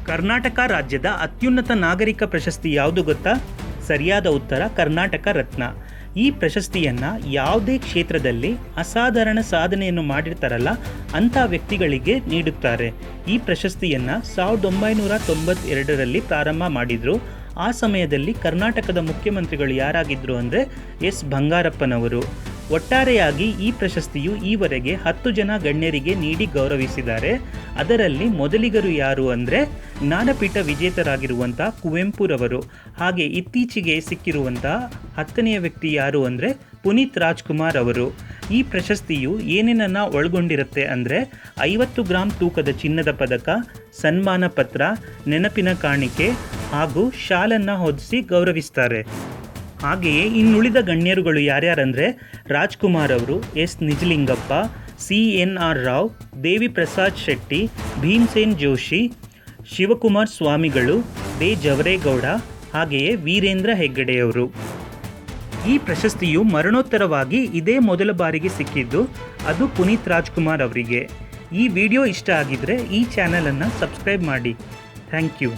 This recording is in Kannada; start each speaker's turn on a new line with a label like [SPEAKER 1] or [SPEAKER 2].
[SPEAKER 1] ಕರ್ನಾಟಕ ರಾಜ್ಯದ ಅತ್ಯುನ್ನತ ನಾಗರಿಕ ಪ್ರಶಸ್ತಿ ಯಾವುದು ಗೊತ್ತಾ? ಸರಿಯಾದ ಉತ್ತರ ಕರ್ನಾಟಕ ರತ್ನ. ಈ ಪ್ರಶಸ್ತಿಯನ್ನು ಯಾವುದೇ ಕ್ಷೇತ್ರದಲ್ಲಿ ಅಸಾಧಾರಣ ಸಾಧನೆಯನ್ನು ಮಾಡಿರ್ತಾರಲ್ಲ ಅಂಥ ವ್ಯಕ್ತಿಗಳಿಗೆ ನೀಡುತ್ತಾರೆ. ಈ ಪ್ರಶಸ್ತಿಯನ್ನು 1992ರಲ್ಲಿ ಪ್ರಾರಂಭ ಮಾಡಿದರು. ಆ ಸಮಯದಲ್ಲಿ ಕರ್ನಾಟಕದ ಮುಖ್ಯಮಂತ್ರಿಗಳು ಯಾರಾಗಿದ್ದರು ಅಂದರೆ ಎಸ್ ಬಂಗಾರಪ್ಪನವರು. ಒಟ್ಟಾರೆಯಾಗಿ ಈ ಪ್ರಶಸ್ತಿಯು ಈವರೆಗೆ 10 ಜನ ಗಣ್ಯರಿಗೆ ನೀಡಿ ಗೌರವಿಸಿದ್ದಾರೆ. ಅದರಲ್ಲಿ ಮೊದಲಿಗರು ಯಾರು ಅಂದರೆ ಜ್ಞಾನಪೀಠ ವಿಜೇತರಾಗಿರುವಂಥ ಕುವೆಂಪುರವರು. ಹಾಗೆ ಇತ್ತೀಚೆಗೆ ಸಿಕ್ಕಿರುವಂಥ 10ನೆಯ ವ್ಯಕ್ತಿ ಯಾರು ಅಂದರೆ ಪುನೀತ್ ರಾಜ್ಕುಮಾರ್ ಅವರು. ಈ ಪ್ರಶಸ್ತಿಯು ಏನೇನನ್ನು ಒಳಗೊಂಡಿರುತ್ತೆ ಅಂದರೆ 50 ಗ್ರಾಂ ತೂಕದ ಚಿನ್ನದ ಪದಕ, ಸನ್ಮಾನ ಪತ್ರ, ನೆನಪಿನ ಕಾಣಿಕೆ ಹಾಗೂ ಶಾಲನ್ನು ಹೊದಿಸಿ ಗೌರವಿಸ್ತಾರೆ. ಹಾಗೆಯೇ ಇನ್ನುಳಿದ ಗಣ್ಯರುಗಳು ಯಾರ್ಯಾರಂದರೆ ರಾಜ್ಕುಮಾರ್ ಅವರು, ಎಸ್ ನಿಜಲಿಂಗಪ್ಪ, CNR ರಾವ್, ದೇವಿ ಪ್ರಸಾದ್ ಶೆಟ್ಟಿ, ಭೀಮ್ಸೇನ್ ಜೋಶಿ, ಶಿವಕುಮಾರ್ ಸ್ವಾಮಿಗಳು, ದೇ ಜವರೇಗೌಡ, ಹಾಗೆಯೇ ವೀರೇಂದ್ರ ಹೆಗ್ಗಡೆಯವರು. ಈ ಪ್ರಶಸ್ತಿಯು ಮರಣೋತ್ತರವಾಗಿ ಇದೇ ಮೊದಲ ಬಾರಿಗೆ ಸಿಕ್ಕಿದ್ದು, ಅದು ಪುನೀತ್ ರಾಜ್ಕುಮಾರ್ ಅವರಿಗೆ. ಈ ವಿಡಿಯೋ ಇಷ್ಟ ಆಗಿದ್ದರೆ ಈ ಚಾನಲನ್ನು ಸಬ್ಸ್ಕ್ರೈಬ್ ಮಾಡಿ. Thank you.